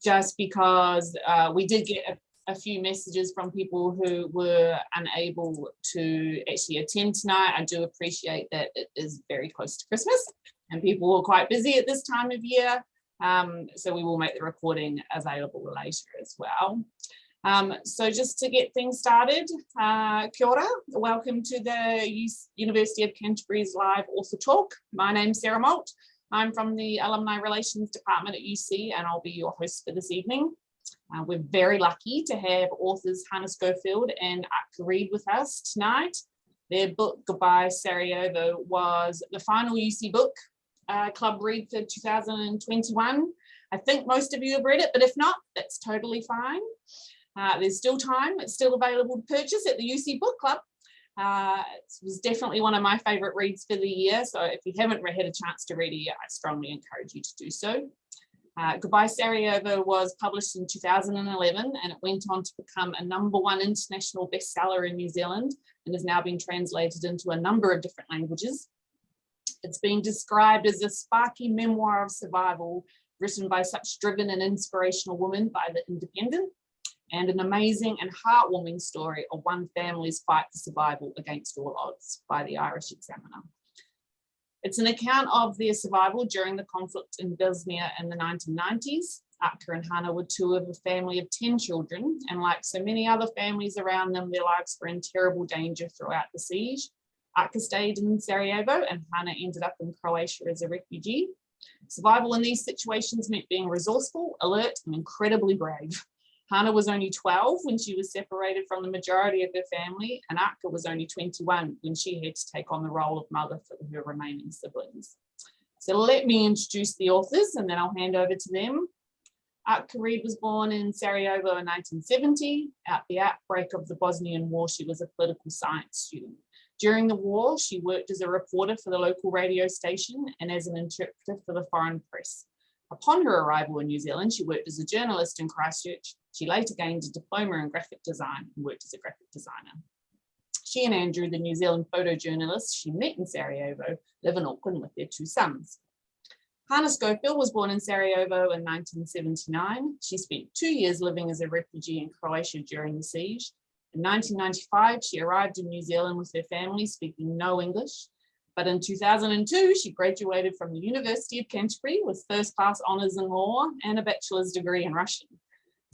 just because we did get a few messages from people who were unable to actually attend tonight. I do appreciate that it is very close to Christmas and people are quite busy at this time of year. So we will make the recording available later as well. So just to get things started, kia ora, welcome to the University of Canterbury's live author talk. My name's Sarah Moult. I'm from the Alumni Relations Department at UC and I'll be your host for this evening. We're very lucky to have authors Hana Schofield and Atka Reid with us tonight. Their book, Goodbye Sarajevo, was the final UC book club read for 2021. I think most of you have read it, but if not, that's totally fine. There's still time, it's still available to purchase at the UC Book Club. It was definitely one of my favourite reads for the year, so if you haven't had a chance to read it yet, I strongly encourage you to do so. Goodbye Sarajevo was published in 2011 and it went on to become a #1 international bestseller in New Zealand and has now been translated into a number of different languages. It's been described as a sparky memoir of survival written by such driven and inspirational women by The Independent, and an amazing and heartwarming story of one family's fight for survival against all odds by the Irish Examiner. It's an account of their survival during the conflict in Bosnia in the 1990s. Atka and Hana were two of a family of 10 children, and like so many other families around them, their lives were in terrible danger throughout the siege. Atka stayed in Sarajevo and Hana ended up in Croatia as a refugee. Survival in these situations meant being resourceful, alert, and incredibly brave. Hana was only 12 when she was separated from the majority of her family, and Atka was only 21 when she had to take on the role of mother for her remaining siblings. So let me introduce the authors and then I'll hand over to them. Atka Reid was born in Sarajevo in 1970. At the outbreak of the Bosnian War, she was a political science student. During the war, she worked as a reporter for the local radio station and as an interpreter for the foreign press. Upon her arrival in New Zealand, she worked as a journalist in Christchurch. She later gained a diploma in graphic design and worked as a graphic designer. She and Andrew, the New Zealand photojournalist she met in Sarajevo, live in Auckland with their 2 sons. Hana Schofield was born in Sarajevo in 1979. She spent 2 years living as a refugee in Croatia during the siege. In 1995, she arrived in New Zealand with her family, speaking no English. But in 2002, she graduated from the University of Canterbury with first-class honours in law and a bachelor's degree in Russian.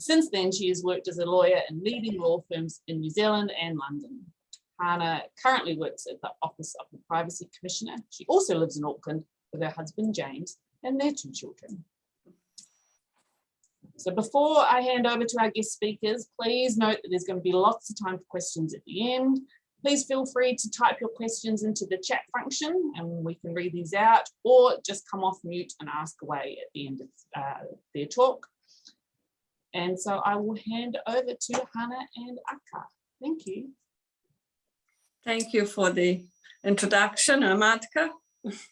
Since then, she has worked as a lawyer in leading law firms in New Zealand and London. Hana currently works at the Office of the Privacy Commissioner. She also lives in Auckland with her husband, James, and their 2 children. So before I hand over to our guest speakers, please note that there's going to be lots of time for questions at the end. Please feel free to type your questions into the chat function and we can read these out, or just come off mute and ask away at the end of their talk. And so I will hand over to Hana and Atka. Thank you. Thank you for the introduction. I'm Atka.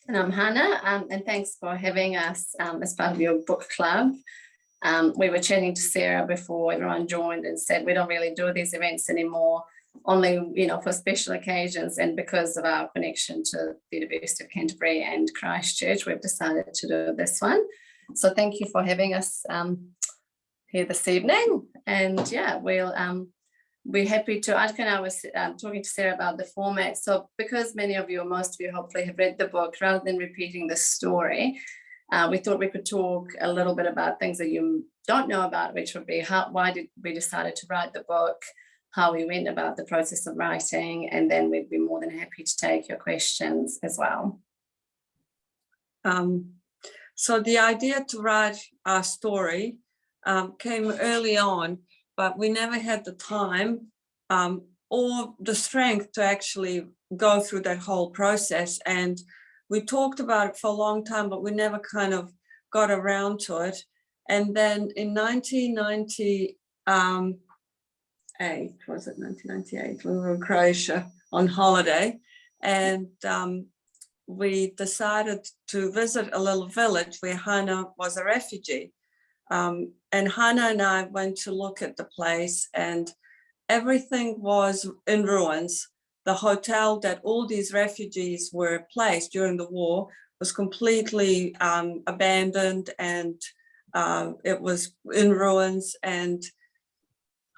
And I'm Hana, and thanks for having us as part of your book club. We were chatting to Sarah before everyone joined and said we don't really do these events anymore, only for special occasions, and because of our connection to the University of Canterbury and Christchurch, we've decided to do this one. So thank you for having us here this evening, and yeah, we're happy to. Atka and I was talking to Sarah about the format. So because many of you, or most of you hopefully have read the book, rather than repeating the story, we thought we could talk a little bit about things that you don't know about, which would be why did we decided to write the book, how we went about the process of writing, and then we'd be more than happy to take your questions as well. So the idea to write our story came early on, but we never had the time or the strength to actually go through that whole process. And we talked about it for a long time, but we never kind of got around to it. And then in 1998, was it 1998? We were in Croatia on holiday, and we decided to visit a little village where Hana was a refugee. And Hana and I went to look at the place, and everything was in ruins. The hotel that all these refugees were placed during the war was completely abandoned, and It was in ruins, and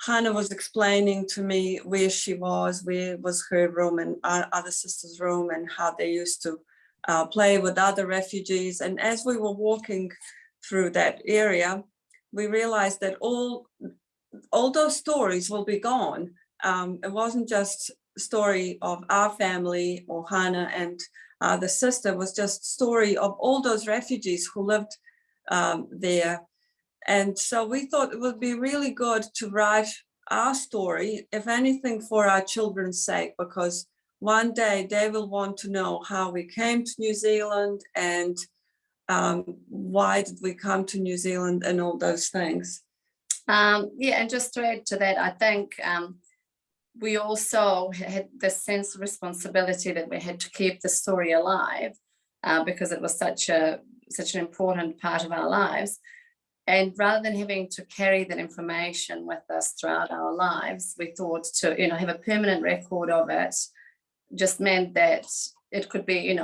Hana was explaining to me where she was, where was her room and our other sister's room, and how they used to play with other refugees. And as we were walking through that area, we realized that all those stories will be gone. It wasn't just a story of our family or Hana and the sister, it was just story of all those refugees who lived there. And so we thought it would be really good to write our story, if anything, for our children's sake, because one day they will want to know how we came to New Zealand and why did we come to New Zealand and all those things. Yeah, and just to add to that, I think we also had the sense of responsibility that we had to keep the story alive because it was such an important part of our lives. And rather than having to carry that information with us throughout our lives, we thought to, have a permanent record of it just meant that it could be,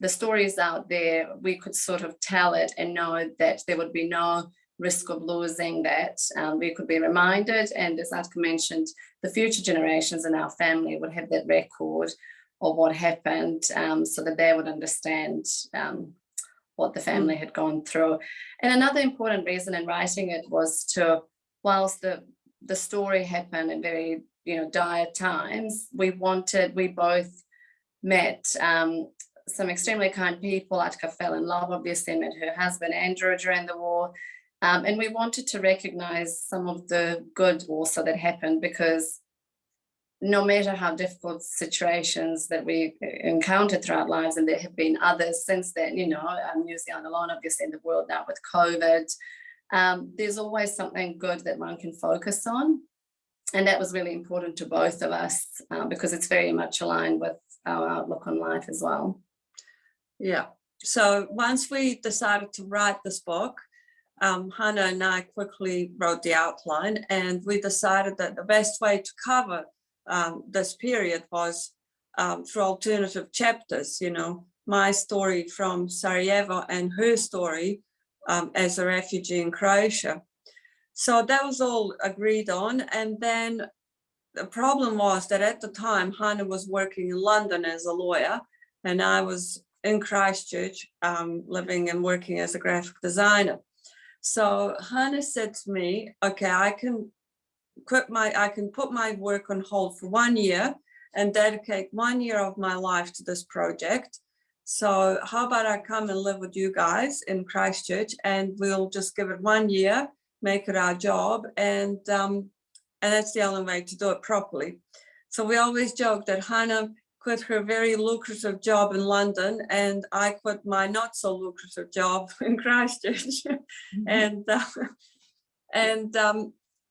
the stories out there, we could sort of tell it and know that there would be no risk of losing that. We could be reminded, and as Atka mentioned, the future generations in our family would have that record of what happened, so that they would understand what the family had gone through. And another important reason in writing it was to, whilst the story happened in very dire times, we both met some extremely kind people. Atka fell in love, obviously, met her husband Andrew during the war. And we wanted to recognize some of the good also that happened, because no matter how difficult situations that we encountered throughout lives, and there have been others since then, New Zealand alone, obviously in the world now with COVID, there's always something good that one can focus on. And that was really important to both of us because it's very much aligned with our outlook on life as well. Yeah. So once we decided to write this book, Hana and I quickly wrote the outline, and we decided that the best way to cover this period was through alternative chapters, my story from Sarajevo and her story as a refugee in Croatia. So that was all agreed on. And then the problem was that at the time, Hana was working in London as a lawyer, and I was in Christchurch living and working as a graphic designer. So Hana said to me, okay, I can put my work on hold for 1 year and dedicate 1 year of my life to this project. So how about I come and live with you guys in Christchurch, and we'll just give it 1 year, make it our job, and that's the only way to do it properly. So we always joke that Hana quit her very lucrative job in London, and I quit my not so lucrative job in Christchurch.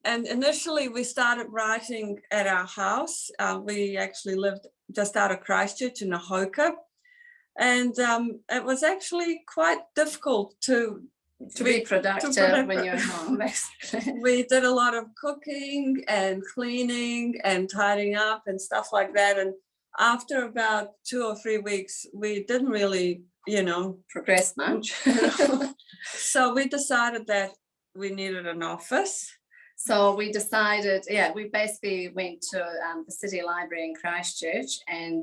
And initially we started writing at our house. We actually lived just out of Christchurch in Ahoka. And it was actually quite difficult to be productive when you're home, basically. We did a lot of cooking and cleaning and tidying up and stuff like that. And after about 2 or 3 weeks, we didn't really, progress much. So we decided that we needed an office. So we decided, we basically went to the City Library in Christchurch and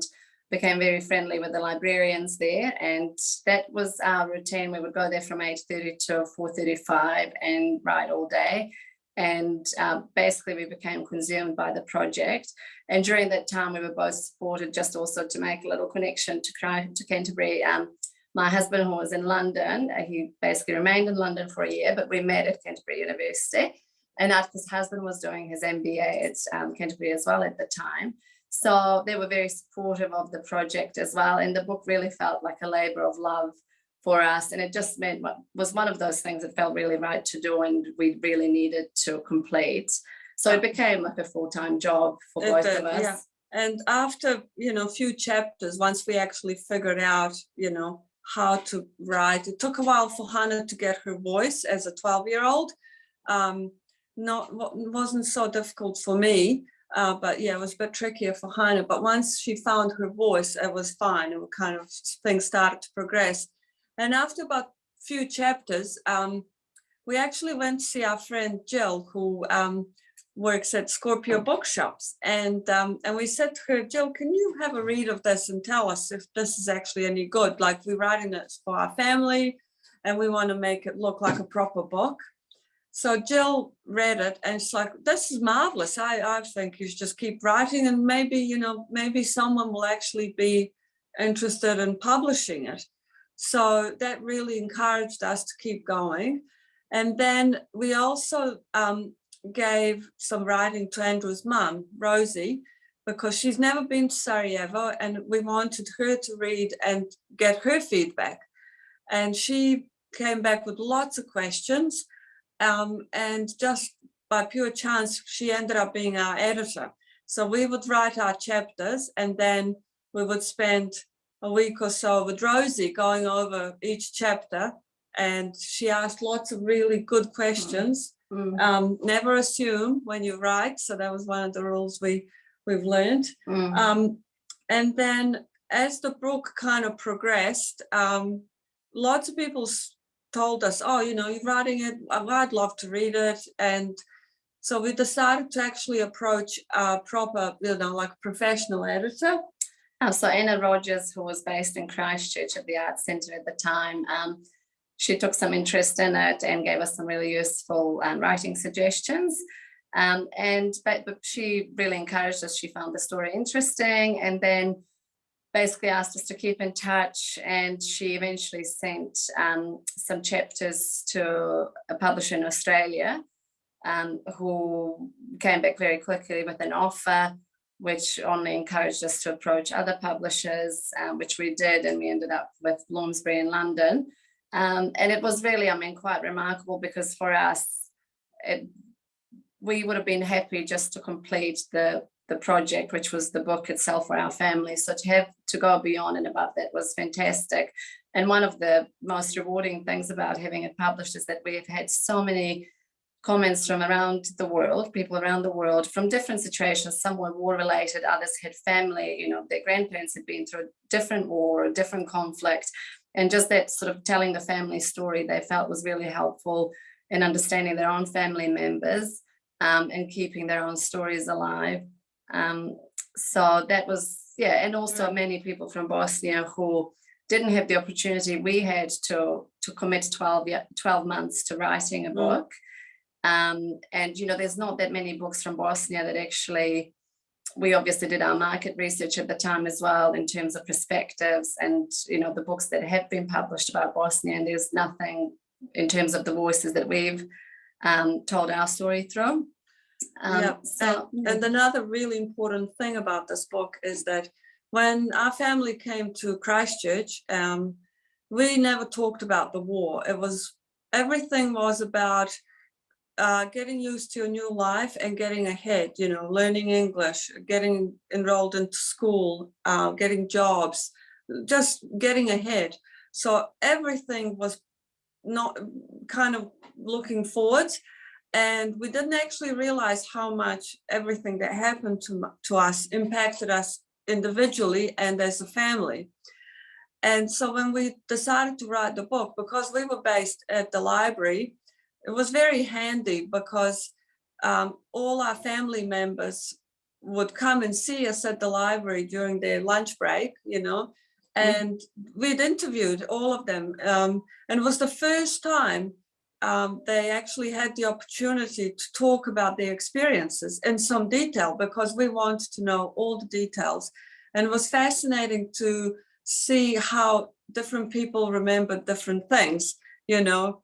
became very friendly with the librarians there. And that was our routine. We would go there from 8:30 to 4:35 and write all day. And basically we became consumed by the project. And during that time, we were both supported, just also to make a little connection to Canterbury. My husband, who was in London, he basically remained in London for a year, but we met at Canterbury University. And Atka's husband was doing his MBA at Canterbury as well at the time. So they were very supportive of the project as well. And the book really felt like a labor of love for us. And it just was one of those things that felt really right to do, and we really needed to complete. So it became like a full-time job for both of us. Yeah. And after, a few chapters, once we actually figured out, how to write, it took a while for Hana to get her voice as a 12-year-old. Wasn't so difficult for me, but yeah, it was a bit trickier for Hana. But once she found her voice, it was fine. It kind of things started to progress. And after about a few chapters, we actually went to see our friend Jill, who works at Scorpio bookshops, and we said to her, Jill, can you have a read of this and tell us if this is actually any good? Like, we're writing this for our family and we want to make it look like a proper book. So Jill read it and it's like, this is marvelous. I think you should just keep writing, and maybe, you know, maybe someone will actually be interested in publishing it. So that really encouraged us to keep going. And then we also gave some writing to Andrew's mum, Rosie, because she's never been to Sarajevo, and we wanted her to read and get her feedback. And she came back with lots of questions. And just by pure chance, she ended up being our editor. So we would write our chapters, and then we would spend a week or so with Rosie going over each chapter. And she asked lots of really good questions. Never assume when you write. So that was one of the rules we've learned. And then as the book kind of progressed, lots of people told us, oh, you know, you're writing it, I'd love to read it. And so we decided to actually approach a proper, you know, like professional editor. So Anna Rogers, who was based in Christchurch at the Arts Centre at the time, she took some interest in it and gave us some really useful writing suggestions. But she really encouraged us. She found the story interesting, and then basically asked us to keep in touch. And she eventually sent some chapters to a publisher in Australia, who came back very quickly with an offer, which only encouraged us to approach other publishers, which we did, and we ended up with Bloomsbury in London. And it was really, I mean, quite remarkable, because for us, we would have been happy just to complete the project, which was the book itself for our family. So to have to go beyond and above that was fantastic. And one of the most rewarding things about having it published is that we have had so many comments from around the world, people around the world from different situations. Some were war related, others had family, you know, their grandparents had been through a different war, a different conflict. And just that sort of telling the family story, they felt was really helpful in understanding their own family members and keeping their own stories alive. So that was, yeah, and also many people from Bosnia who didn't have the opportunity. We had to commit 12 months to writing a book. And, you know, there's not that many books from Bosnia that actually, we obviously did our market research at the time as well in terms of perspectives and, you know, the books that have been published about Bosnia, and there's nothing in terms of the voices that we've told our story through. And another really important thing about this book is that when our family came to Christchurch, we never talked about the war. Everything was about getting used to a new life and getting ahead, you know, learning English, getting enrolled into school, getting jobs, just getting ahead. So everything was not kind of looking forward. And we didn't actually realize how much everything that happened to us impacted us individually and as a family. And so when we decided to write the book, because we were based at the library, it was very handy because all our family members would come and see us at the library during their lunch break, you know, and we'd interviewed all of them. And it was the first time they actually had the opportunity to talk about their experiences in some detail, because we wanted to know all the details. And it was fascinating to see how different people remembered different things, you know.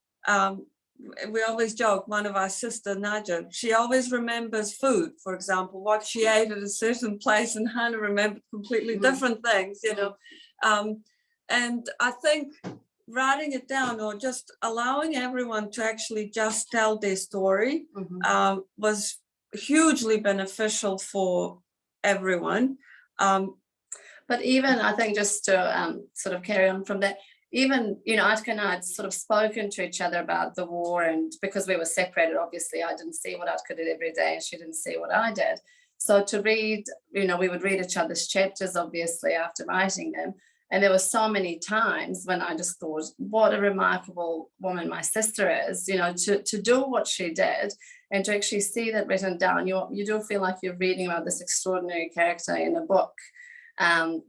We always joke, one of our sister, Naja, she always remembers food, for example, what she ate at a certain place, and Hana remembered completely different things, you know. And I think writing it down, or just allowing everyone to actually just tell their story, was hugely beneficial for everyone. But even, I think, just to sort of carry on from that, even, you know, Atka and I had sort of spoken to each other about the war, and because we were separated, obviously, I didn't see what Atka did every day and she didn't see what I did. So to read, you know, we would read each other's chapters, obviously, after writing them. And there were so many times when I just thought, what a remarkable woman my sister is, you know, to do what she did and to actually see that written down. You do feel like you're reading about this extraordinary character in a book,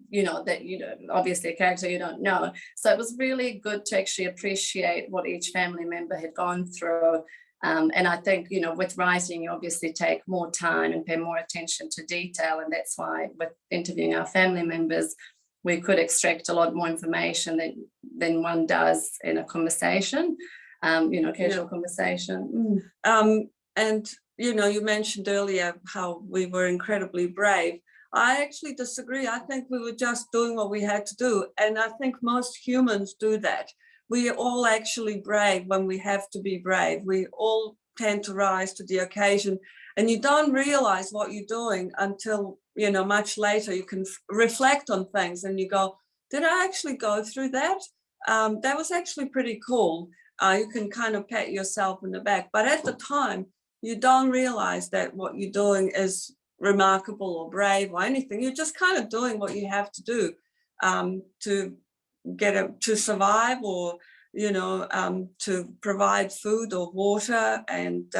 you know, that, you know, obviously a character you don't know. So it was really good to actually appreciate what each family member had gone through. And I think, you know, with writing, you obviously take more time and pay more attention to detail. And that's why with interviewing our family members, we could extract a lot more information than one does in a conversation, you know, casual conversation. And, you know, you mentioned earlier how we were incredibly brave. I actually disagree. I think we were just doing what we had to do. And I think most humans do that. We are all actually brave when we have to be brave. We all tend to rise to the occasion. And you don't realize what you're doing until, you know, much later. You can reflect on things and you go, did I actually go through that? That was actually pretty cool. You can kind of pat yourself in the back. But at the time, you don't realize that what you're doing is remarkable or brave or anything. You're just kind of doing what you have to do to survive, or, you know, to provide food or water. And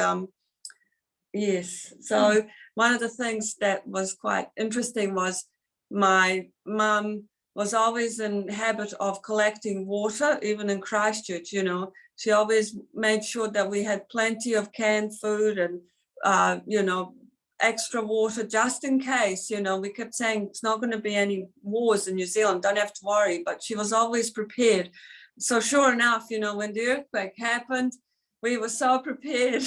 yes, so one of the things that was quite interesting was my mum was always in habit of collecting water, even in Christchurch. You know, she always made sure that we had plenty of canned food and you know, extra water just in case. You know, we kept saying it's not going to be any wars in New Zealand, don't have to worry, but she was always prepared. So sure enough, you know, when the earthquake happened, we were so prepared.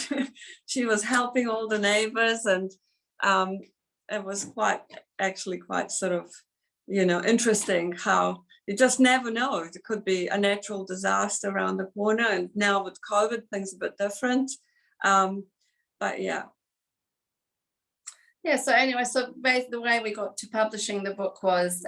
She was helping all the neighbors, and it was actually quite sort of, you know, interesting how you just never know. It could be a natural disaster around the corner, and now with COVID, things are a bit different. But yeah. Yeah, so anyway, so the way we got to publishing the book was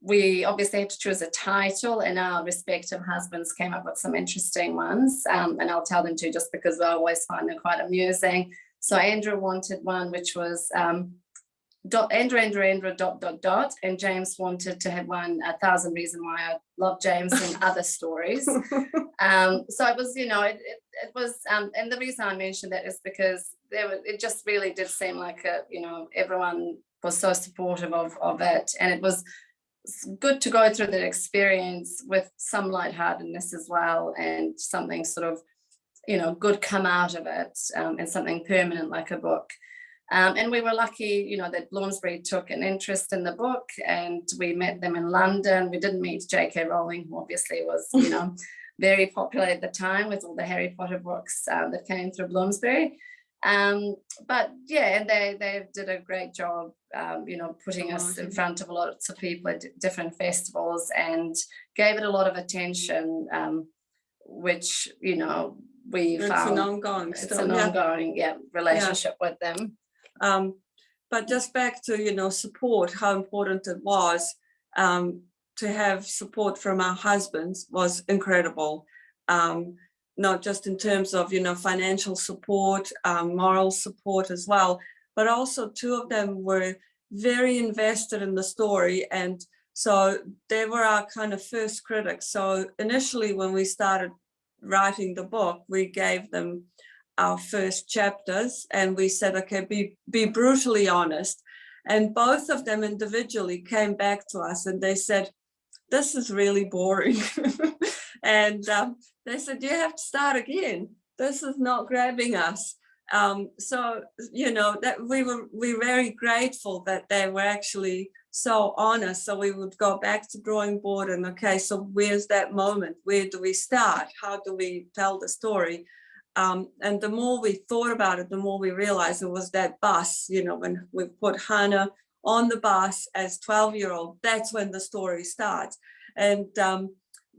we obviously had to choose a title, and our respective husbands came up with some interesting ones, and I'll tell them too, just because I always find them quite amusing. So Andrew wanted one which was Andrew, and James wanted to have one, 1,000 Reasons Why I Love James and Other Stories. So it was, you know, it was, and the reason I mentioned that is because it just really did seem like you know, everyone was so supportive of it, and it was good to go through that experience with some lightheartedness as well, and something sort of, you know, good come out of it, and something permanent like a book. And we were lucky, you know, that Bloomsbury took an interest in the book, and we met them in London. We didn't meet J.K. Rowling, who obviously was, you know, very popular at the time with all the Harry Potter books that came through Bloomsbury. But yeah, and they did a great job, you know, putting us in front of lots of people at different festivals, and gave it a lot of attention, which, you know, it's found an ongoing relationship with them. But just back to, you know, support, how important it was to have support from our husbands was incredible. Not just in terms of, you know, financial support, moral support as well, but also two of them were very invested in the story. And so they were our kind of first critics. So initially when we started writing the book, we gave them our first chapters and we said, okay, be brutally honest. And both of them individually came back to us and they said, this is really boring. And they said, you have to start again. This is not grabbing us. So, you know, that we're very grateful that they were actually so honest. So we would go back to drawing board and, okay, so where's that moment? Where do we start? How do we tell the story? And the more we thought about it, the more we realized it was that bus, you know, when we put Hana on the bus as 12-year-old, that's when the story starts. And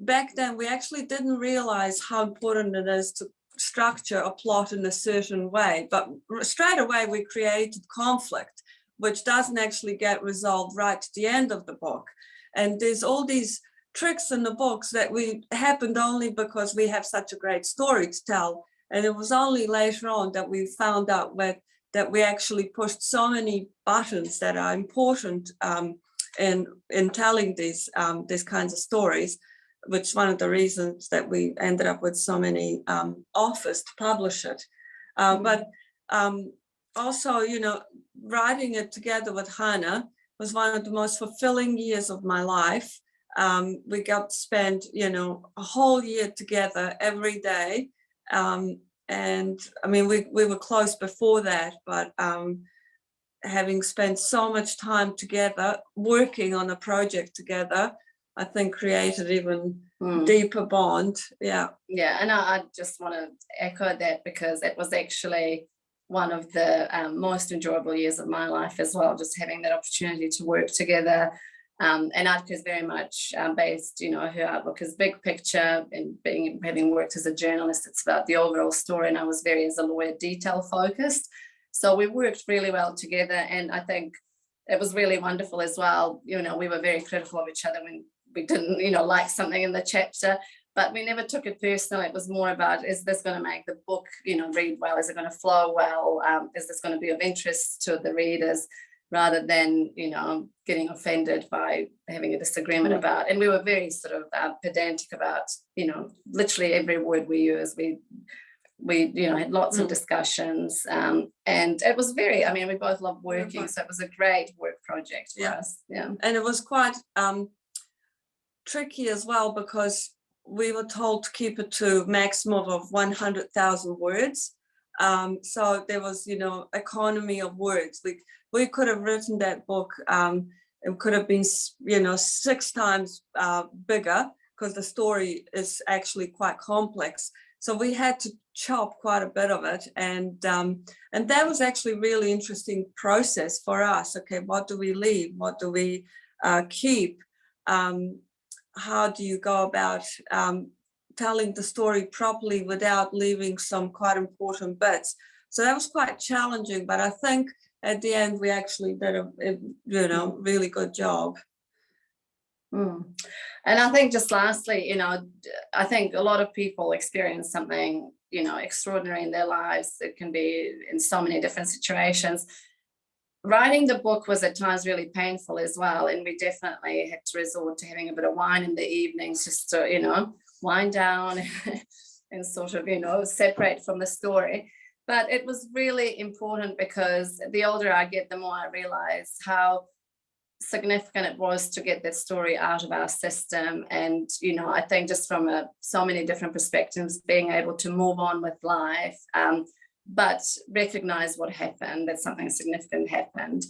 back then, we actually didn't realize how important it is to structure a plot in a certain way. But straight away, we created conflict, which doesn't actually get resolved right to the end of the book. And there's all these tricks in the books that happened only because we have such a great story to tell. And it was only later on that we found out that we actually pushed so many buttons that are important in telling these kinds of stories, which is one of the reasons that we ended up with so many offers to publish it. But also, you know, writing it together with Hana was one of the most fulfilling years of my life. We got to spend, you know, a whole year together every day. And I mean, we were close before that, but having spent so much time together, working on a project together, I think created even deeper bond. Yeah. Yeah, and I just want to echo that, because it was actually one of the most enjoyable years of my life as well, just having that opportunity to work together. And Atka is very much based, you know, her outlook is big picture, and having worked as a journalist, it's about the overall story, and I was very, as a lawyer, detail focused. So we worked really well together, and I think it was really wonderful as well. You know, we were very critical of each other when we didn't, you know, like something in the chapter, but we never took it personal. It was more about, is this going to make the book, you know, read well? Is it going to flow well? Is this going to be of interest to the readers, rather than, you know, getting offended by having a disagreement about? And we were very sort of pedantic about, you know, literally every word we use. We you know, had lots of discussions, and it was very, I mean, we both loved working, so it was a great work project for us. Yeah, and it was quite tricky as well, because we were told to keep it to maximum of 100,000 words. So there was, you know, economy of words. We could have written that book, it could have been, you know, 6 times bigger, because the story is actually quite complex. So we had to chop quite a bit of it, and that was actually a really interesting process for us. Okay, what do we leave? What do we keep? How do you go about telling the story properly without leaving some quite important bits? So that was quite challenging, but I think at the end we actually did a you know, really good job. And I think, just lastly, you know, I think a lot of people experience something, you know, extraordinary in their lives. It can be in so many different situations. Writing the book was at times really painful as well, and we definitely had to resort to having a bit of wine in the evenings, just to, you know, wind down and sort of, you know, separate from the story. But it was really important, because the older I get, the more I realize how significant it was to get that story out of our system. And, you know, I think just from so many different perspectives, being able to move on with life, but recognize what happened, that something significant happened,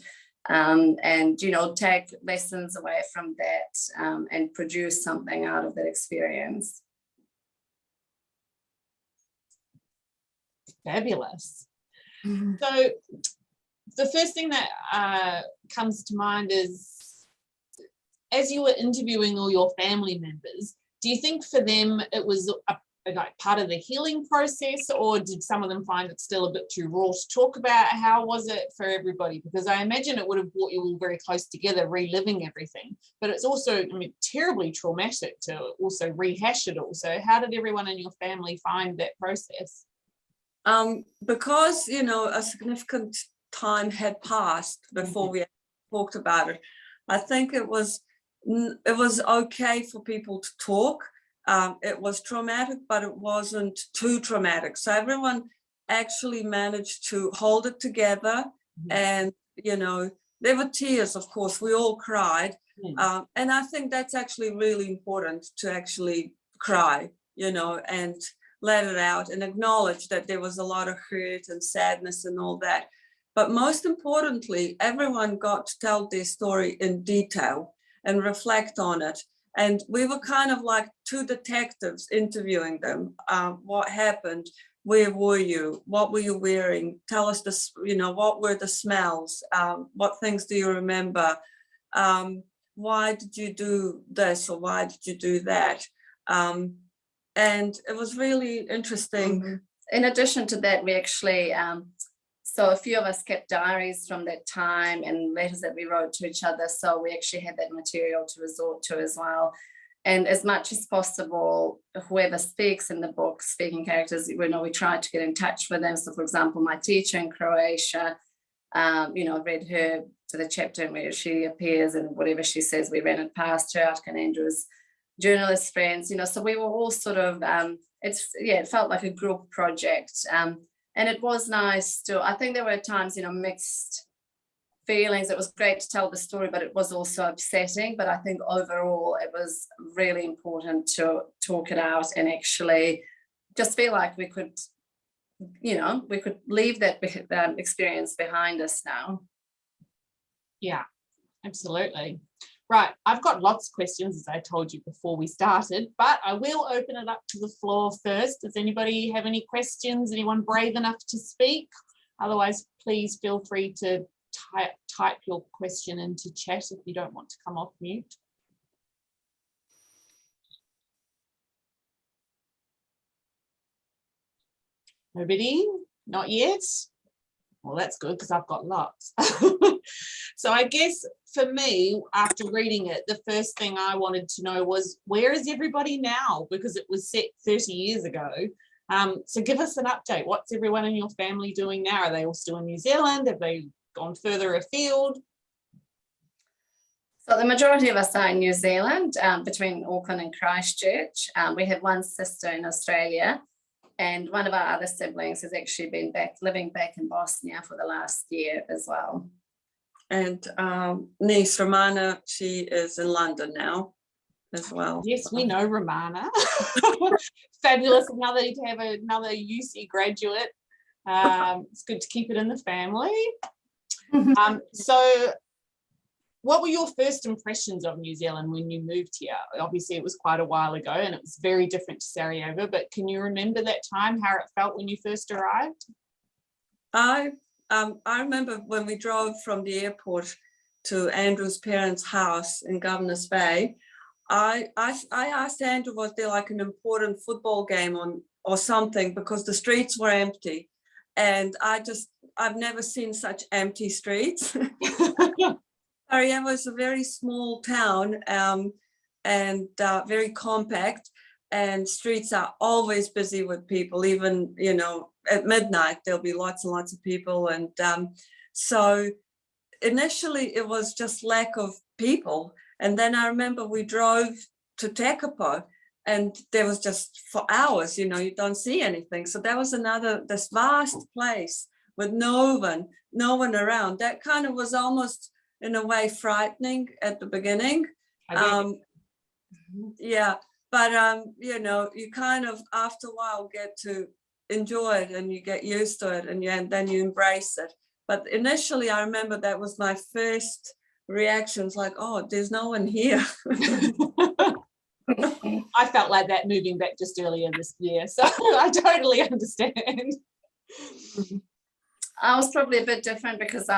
and, you know, take lessons away from that, and produce something out of that experience. Fabulous. So the first thing that comes to mind is, as you were interviewing all your family members, do you think for them it was like part of the healing process, or did some of them find it still a bit too raw to talk about? How was it for everybody? Because I imagine it would have brought you all very close together, reliving everything, but it's also, I mean, terribly traumatic to also rehash it all. So how did everyone in your family find that process? Because, you know, a significant time had passed before we talked about it, I think it was okay for people to talk. It was traumatic, but it wasn't too traumatic. So everyone actually managed to hold it together. And, you know, there were tears, of course, we all cried. And I think that's actually really important, to actually cry, you know, and let it out and acknowledge that there was a lot of hurt and sadness and all that. But most importantly, everyone got to tell their story in detail and reflect on it. And we were kind of like 2 detectives interviewing them. What happened? Where were you? What were you wearing? Tell us this, you know, what were the smells? What things do you remember? Why did you do this, or why did you do that? And it was really interesting. In addition to that, we actually, so a few of us kept diaries from that time and letters that we wrote to each other. So we actually had that material to resort to as well. And as much as possible, whoever speaks in the book, speaking characters, you know, we tried to get in touch with them. So, for example, my teacher in Croatia, You know, read her to the chapter in where she appears, and whatever she says, we ran it past her, Atka and Andrew's journalist friends, you know, so we were all sort of, it felt like a group project. And it was nice to, I think there were times, you know, mixed feelings. It was great to tell the story, but it was also upsetting. But I think overall it was really important to talk it out and actually just feel like we could, you know, we could leave that experience behind us now. Yeah, absolutely. Right, I've got lots of questions, as I told you before we started, but I will open it up to the floor first. Does anybody have any questions? Anyone brave enough to speak? Otherwise, please feel free to type your question into chat if you don't want to come off mute. Nobody? Not yet? Well, that's good because I've got lots. So I guess for me, after reading it, the first thing I wanted to know was, where is everybody now? Because it was set 30 years ago. So give us an update. What's everyone in your family doing now? Are they all still in New Zealand? Have they gone further afield? So the majority of us are in New Zealand, between Auckland and Christchurch. We have one sister in Australia, and one of our other siblings has actually been living back in Bosnia for the last year as well. And niece Romana, she is in London now as well. Yes, we know Romana. Fabulous, to have another UC graduate. It's good to keep it in the family. So what were your first impressions of New Zealand when you moved here? Obviously, it was quite a while ago and it was very different to Sarajevo, but can you remember that time, how it felt when you first arrived? I remember when we drove from the airport to Andrew's parents' house in Governor's Bay, I asked Andrew, was there like an important football game on or something, because the streets were empty. And I've never seen such empty streets. Sarajevo is a very small town, and very compact, and streets are always busy with people. Even, you know, at midnight there'll be lots and lots of people. And so initially it was just lack of people. And then I remember we drove to Tekapo, and there was just for hours, you know, you don't see anything. So that was this vast place with no one around. That kind of was almost in a way frightening at the beginning. Yeah, but you know, you kind of after a while get to enjoy it and you get used to it, and then you embrace it. But initially I remember that was my first reactions, like, oh, there's no one here. I felt like that moving back just earlier this year, so I totally understand. I was probably a bit different because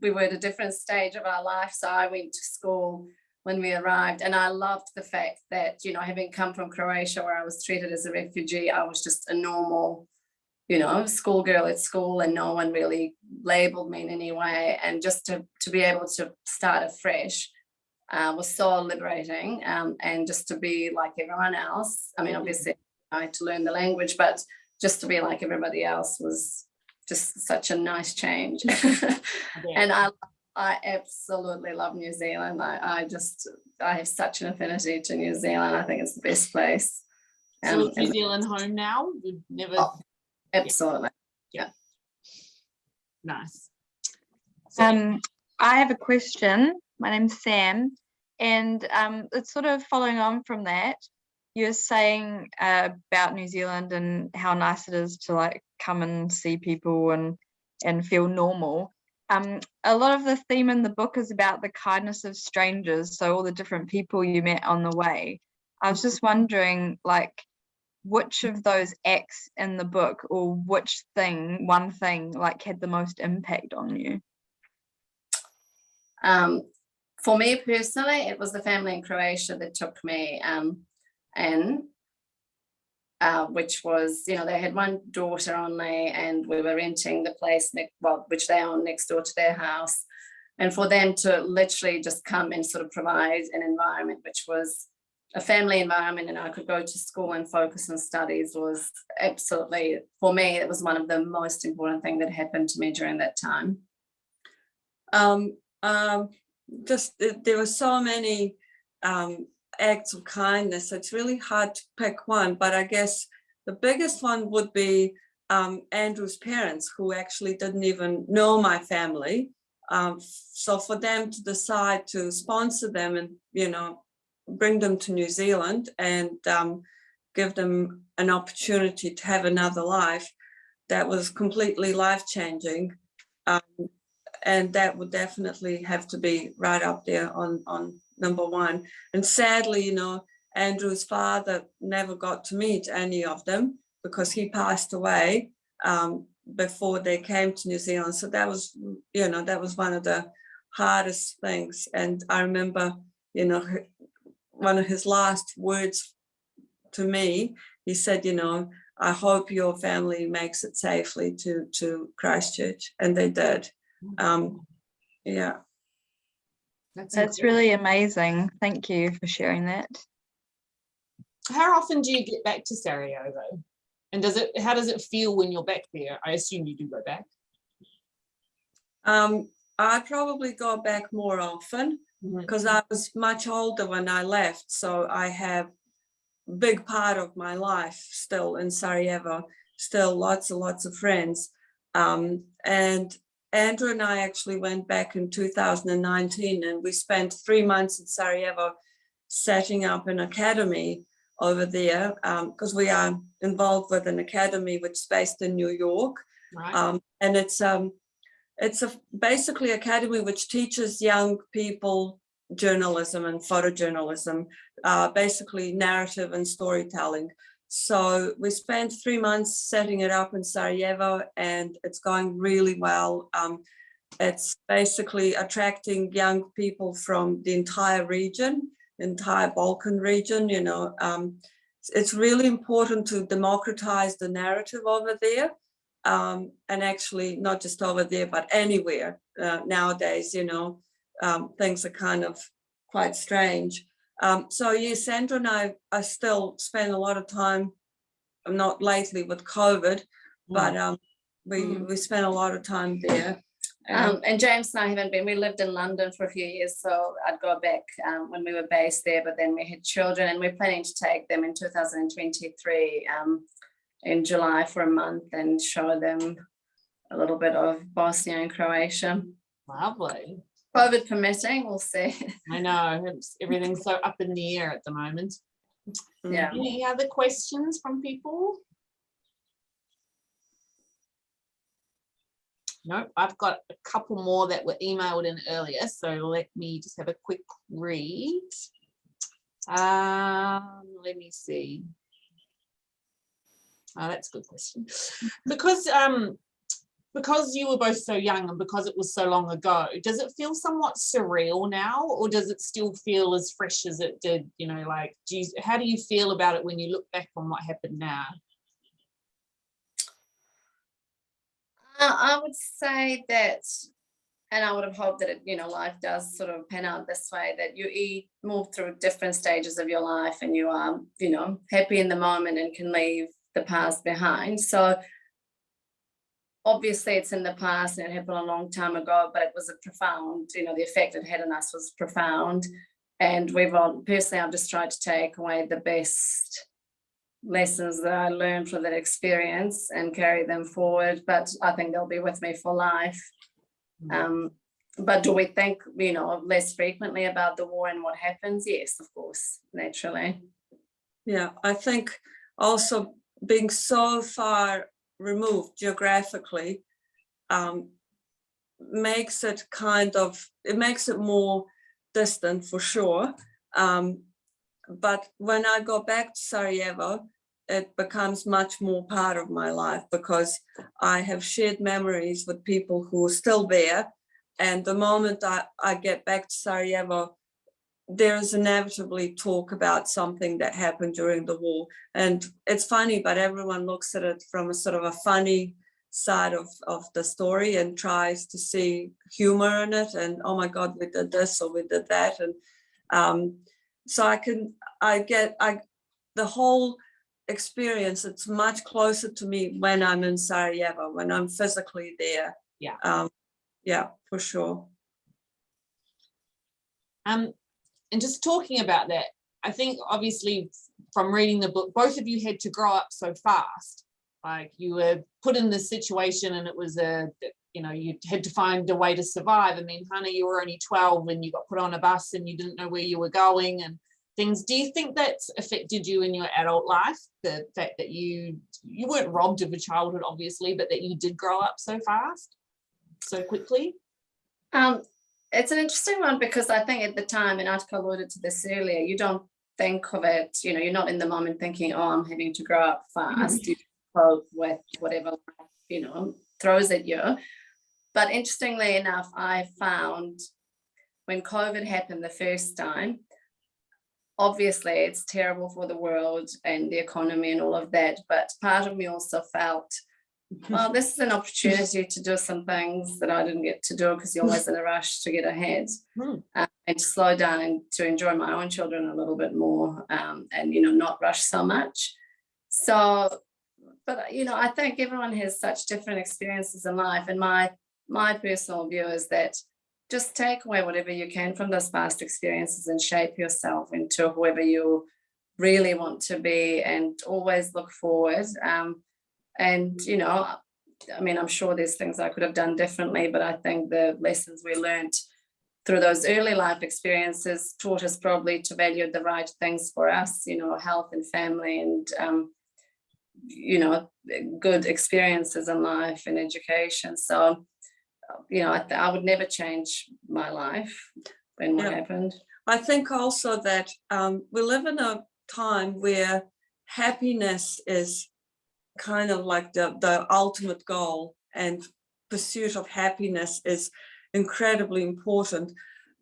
we were at a different stage of our life. So I went to school when we arrived, and I loved the fact that, you know, having come from Croatia where I was treated as a refugee, I was just a normal, you know, schoolgirl at school, and no one really labeled me in any way. And just to be able to start afresh was so liberating, and just to be like everyone else. I mean, obviously I had to learn the language, but just to be like everybody else was just such a nice change. And I absolutely love New Zealand. I have such an affinity to New Zealand. I think it's the best place. So is New Zealand home now? We've never. Oh, absolutely. Yeah. Nice. I have a question. My name's Sam, and it's sort of following on from that. You're saying about New Zealand and how nice it is to like come and see people and feel normal. A lot of the theme in the book is about the kindness of strangers, so all the different people you met on the way. I was just wondering, like, which of those acts in the book, or which one thing like had the most impact on you? For me personally, it was the family in Croatia that took me in, which was, you know, they had one daughter only, and we were renting the place which they own next door to their house. And for them to literally just come and sort of provide an environment which was a family environment, and I could go to school and focus on studies, was absolutely, for me, it was one of the most important things that happened to me during that time. Just there were so many acts of kindness. It's really hard to pick one, but I guess the biggest one would be Andrew's parents, who actually didn't even know my family. So for them to decide to sponsor them and, you know, bring them to New Zealand and give them an opportunity to have another life, that was completely life-changing. And that would definitely have to be right up there on number one. And sadly, you know, Andrew's father never got to meet any of them because he passed away before they came to New Zealand. So that was, you know, that was one of the hardest things. And I remember, you know, one of his last words to me, he said, you know, I hope your family makes it safely to Christchurch. And they did. Yeah. That's really amazing. Thank you for sharing that. How often do you get back to Sarajevo? And how does it feel when you're back there? I assume you do go back. I probably go back more often because I was much older when I left. So I have a big part of my life still in Sarajevo, still lots and lots of friends. And Andrew and I actually went back in 2019 and we spent 3 months in Sarajevo setting up an academy over there because we are involved with an academy which is based in New York. Right. And it's a basically academy which teaches young people journalism and photojournalism, basically narrative and storytelling. So we spent 3 months setting it up in Sarajevo and it's going really well. It's basically attracting young people from the entire region, entire Balkan region, you know. It's really important to democratize the narrative over there. And actually not just over there, but anywhere nowadays, you know, things are kind of quite strange. So yes, Sandra and I still spend a lot of time, not lately with COVID, but we spent a lot of time there. And James and I haven't been, we lived in London for a few years, so I'd go back when we were based there, but then we had children and we're planning to take them in 2023 in July for a month and show them a little bit of Bosnia and Croatia. Lovely. COVID permitting, we'll see. I know, everything's so up in the air at the moment. Yeah. Any other questions from people? Nope, I've got a couple more that were emailed in earlier, so let me just have a quick read. Let me see. Oh, that's a good question. Because you were both so young and because it was so long ago, does it feel somewhat surreal now, or does it still feel as fresh as it did? You know, like, how do you feel about it when you look back on what happened now? I would say that, and I would have hoped that it, you know, life does sort of pan out this way, that you move through different stages of your life and you are, you know, happy in the moment and can leave the past behind. So obviously it's in the past and it happened a long time ago, but it was a profound, you know, the effect it had on us was profound. And personally, I've just tried to take away the best lessons that I learned from that experience and carry them forward, but I think they'll be with me for life. But do we think, you know, less frequently about the war and what happens? Yes, of course, naturally. Yeah, I think also being so far removed geographically makes it makes it more distant for sure. But when I go back to Sarajevo, it becomes much more part of my life because I have shared memories with people who are still there. And the moment I get back to Sarajevo, there is inevitably talk about something that happened during the war. And it's funny, but everyone looks at it from a sort of a funny side of the story and tries to see humor in it. And, oh my God, we did this or we did that. And so the whole experience, it's much closer to me when I'm in Sarajevo, when I'm physically there. Yeah. Yeah, for sure. And just talking about that, I think obviously from reading the book, both of you had to grow up so fast. Like you were put in this situation and it was you had to find a way to survive. I mean, Hana, you were only 12 when you got put on a bus and you didn't know where you were going and things. Do you think that's affected you in your adult life? The fact that you weren't robbed of a childhood, obviously, but that you did grow up so fast, so quickly? It's an interesting one because I think at the time, and Atka alluded to this earlier, you don't think of it, you're not in the moment thinking, oh, I'm having to grow up fast. You cope with whatever, throws at you. But interestingly enough, I found when COVID happened the first time, obviously it's terrible for the world and the economy and all of that. But part of me also felt, well, this is an opportunity to do some things that I didn't get to do because you're always in a rush to get ahead and to slow down and to enjoy my own children a little bit more and, not rush so much. So, but, I think everyone has such different experiences in life. And my personal view is that just take away whatever you can from those past experiences and shape yourself into whoever you really want to be and always look forward. And, I'm sure there's things I could have done differently, but I think the lessons we learned through those early life experiences taught us probably to value the right things for us, health and family and, good experiences in life and education. So, I would never change my life when what happened. I think also that we live in a time where happiness is kind of like the ultimate goal, and pursuit of happiness is incredibly important.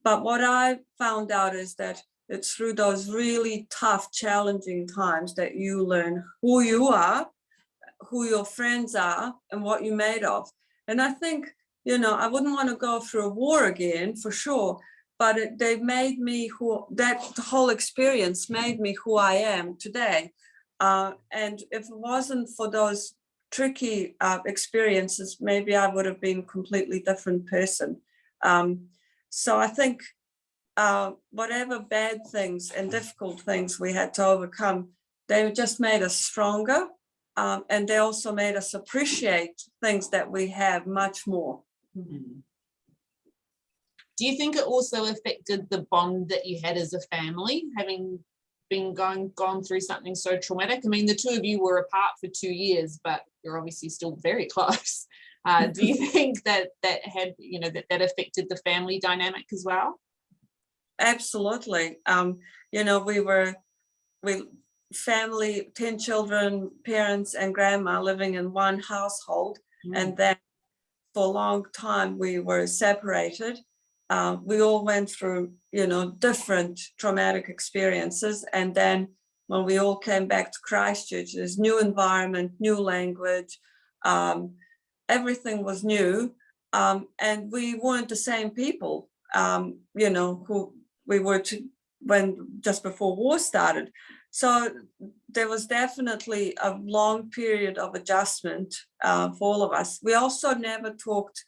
But what I found out is that it's through those really tough, challenging times that you learn who you are, who your friends are, and what you're made of. And I think, I wouldn't want to go through a war again, for sure, but they made me the whole experience made me who I am today. And if it wasn't for those tricky experiences, maybe I would have been a completely different person. So I think whatever bad things and difficult things we had to overcome, they just made us stronger. And they also made us appreciate things that we have much more. Mm-hmm. Do you think it also affected the bond that you had as a family, having been gone through something so traumatic? I mean, the two of you were apart for 2 years, but you're obviously still very close. Do you think that had, that affected the family dynamic as well? Absolutely. We family, 10 children, parents and grandma living in one household. And then for a long time we were separated. We all went through, different traumatic experiences. And then when we all came back to Christchurch, there's new environment, new language, everything was new. And we weren't the same people, who we were just before war started. So there was definitely a long period of adjustment for all of us. We also never talked.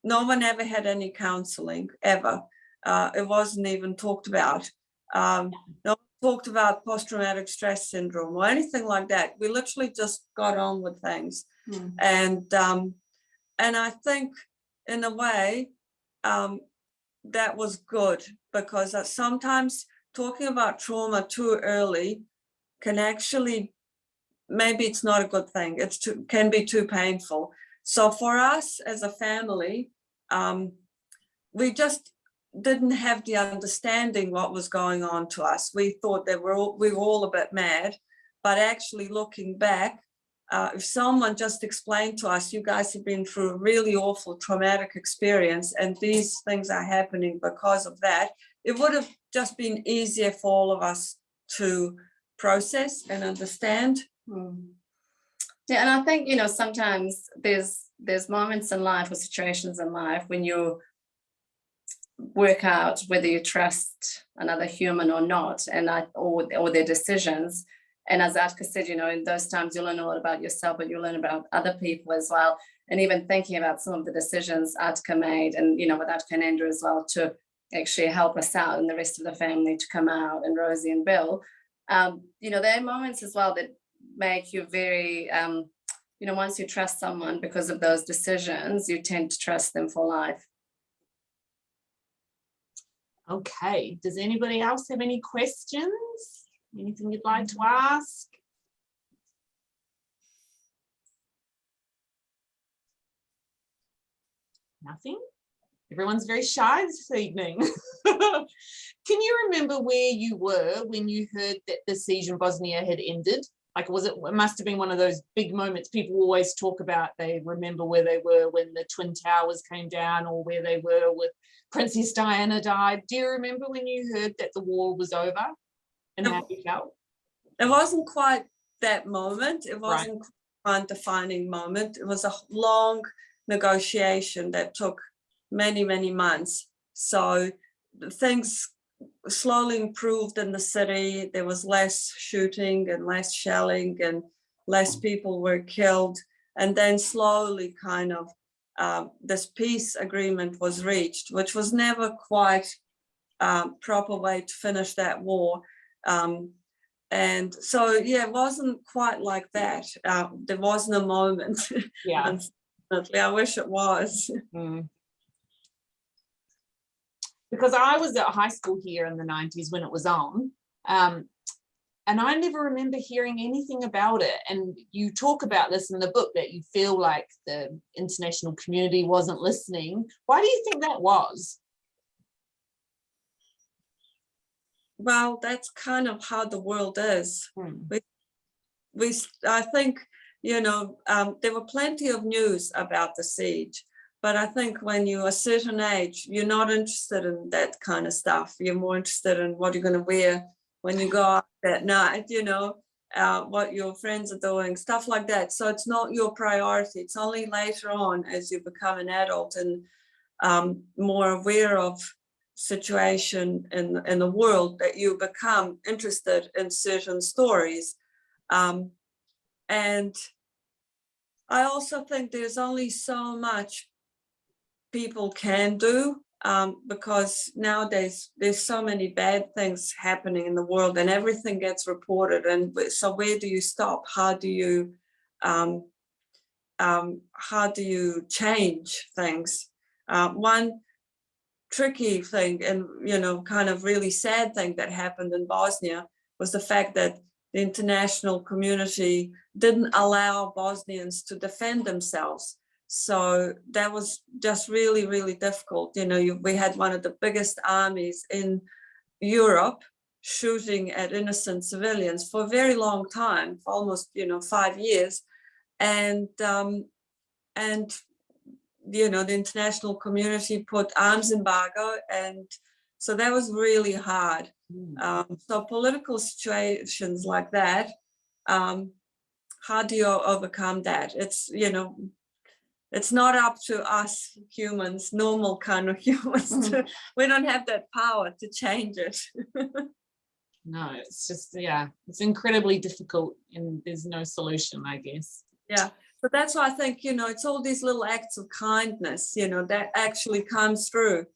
No one ever had any counseling, ever. It wasn't even talked about. No one talked about post-traumatic stress syndrome or anything like that. We literally just got on with things. And I think, in a way, that was good, because sometimes talking about trauma too early can actually, maybe it's not a good thing. Can be too painful. So for us as a family, we just didn't have the understanding what was going on to us. We thought that we were all a bit mad, but actually looking back, if someone just explained to us, you guys have been through a really awful traumatic experience and these things are happening because of that, it would have just been easier for all of us to process and understand. Yeah, and I think, sometimes there's moments in life or situations in life when you work out whether you trust another human or not, and or their decisions. And as Atka said, in those times you learn a lot about yourself, but you learn about other people as well. And even thinking about some of the decisions Atka made, and with Atka and Andrew as well, to actually help us out and the rest of the family to come out, and Rosie and Bill. You know, there are moments as well that make you very, you know, once you trust someone because of those decisions, you tend to trust them for life. Okay, does anybody else have any questions? Anything you'd like to ask? Nothing? Everyone's very shy this evening. Can you remember where you were when you heard that the siege in Bosnia had ended? Like, was it must have been one of those big moments people always talk about. They remember where they were when the Twin Towers came down, or where they were with Princess Diana died. Do you remember when you heard that the war was over and how you felt? It wasn't quite that moment. It wasn't quite a defining moment. It was a long negotiation that took many, many months. So things slowly improved in the city. There was less shooting and less shelling, and less people were killed. And then slowly kind of this peace agreement was reached, which was never quite proper way to finish that war. And so, yeah, it wasn't quite like that. There wasn't a moment. Yeah. Unfortunately, I wish it was. Mm. Because I was at high school here in the 90s when it was on, and I never remember hearing anything about it. And you talk about this in the book, that you feel like the international community wasn't listening. Why do you think that was? Well, that's kind of how the world is. I think, you know, there were plenty of news about the siege, but I think when you're a certain age, you're not interested in that kind of stuff. You're more interested in what you're going to wear when you go out that night, you know, what your friends are doing, stuff like that. So it's not your priority. It's only later on, as you become an adult and more aware of situation in the world, that you become interested in certain stories. And I also think there's only so much people can do, because nowadays there's so many bad things happening in the world and everything gets reported. And so where do you stop? How do you change things? One tricky thing, and you know, kind of really sad thing that happened in Bosnia was the fact that the international community didn't allow Bosnians to defend themselves. So that was just really, really difficult. You know, we had one of the biggest armies in Europe shooting at innocent civilians for a very long time, for almost, you know, 5 years. And you know, the international community put arms embargo, and so that was really hard. So political situations like that, how do you overcome that? It's, you know, it's not up to us humans, normal kind of humans. We don't have that power to change it. No, it's just, yeah, it's incredibly difficult and there's no solution, I guess. Yeah. But that's why I think, you know, it's all these little acts of kindness, you know, that actually comes through.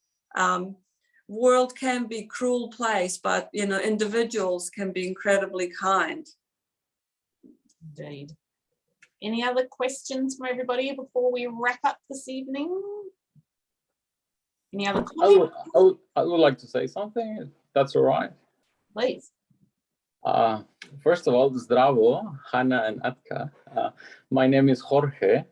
World can be a cruel place, but, you know, individuals can be incredibly kind. Indeed. Any other questions from everybody before we wrap up this evening? Any other comments? I would like to say something, if that's all right. Please. First of all, zdravo, Hana and Atka. My name is Jorge.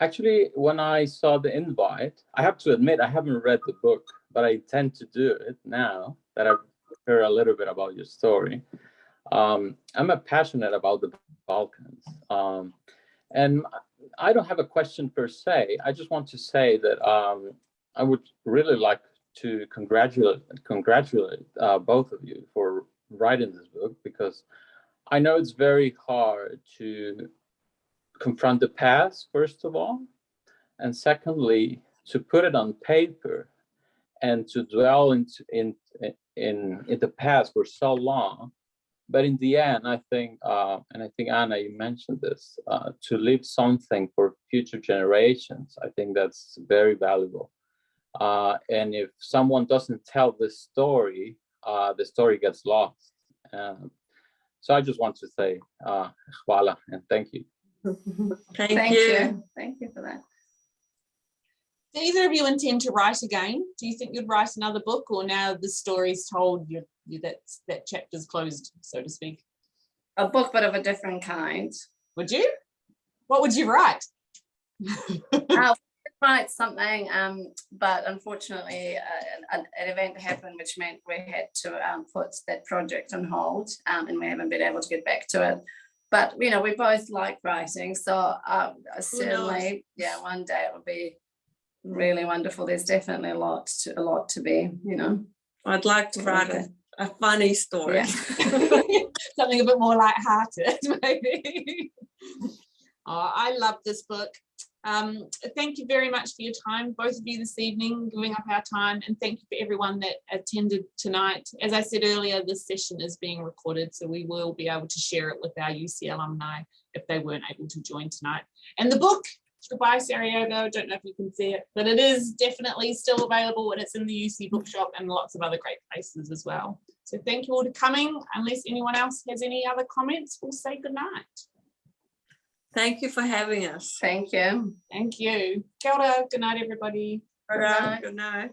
Actually, when I saw the invite, I have to admit I haven't read the book, but I tend to do it now that I've heard a little bit about your story. I'm passionate about the Balkans. And I don't have a question per se. I just want to say that I would really like to congratulate both of you for writing this book, because I know it's very hard to confront the past, first of all, and secondly, to put it on paper and to dwell in the past for so long. But in the end, I think, and I think, Anna, you mentioned this, to leave something for future generations, I think that's very valuable. And if someone doesn't tell the story gets lost. So I just want to say khwala and thank you. Thank you. Thank you for that. Do either of you intend to write again? Do you think you'd write another book, or now the story's told, that chapter's closed, so to speak? A book, but of a different kind. Would you? What would you write? Write something, but unfortunately an event happened which meant we had to put that project on hold, and we haven't been able to get back to it. But we both like writing, so certainly, yeah, one day it would be really wonderful. There's definitely a lot to be, I'd like to write a funny story. Yeah. Something a bit more light-hearted, maybe. Oh, I love this book. Thank you very much for your time, both of you, this evening, giving up our time, and thank you for everyone that attended tonight. As I said earlier, this session is being recorded, so we will be able to share it with our UC alumni if they weren't able to join tonight. And the book, Goodbye Sarajevo, I don't know if you can see it, but it is definitely still available, and it's in the UC bookshop and lots of other great places as well. So thank you all for coming. Unless anyone else has any other comments, we'll say good night. Thank you for having us. Thank you. Thank you. Kia ora. Good night, everybody. Good night.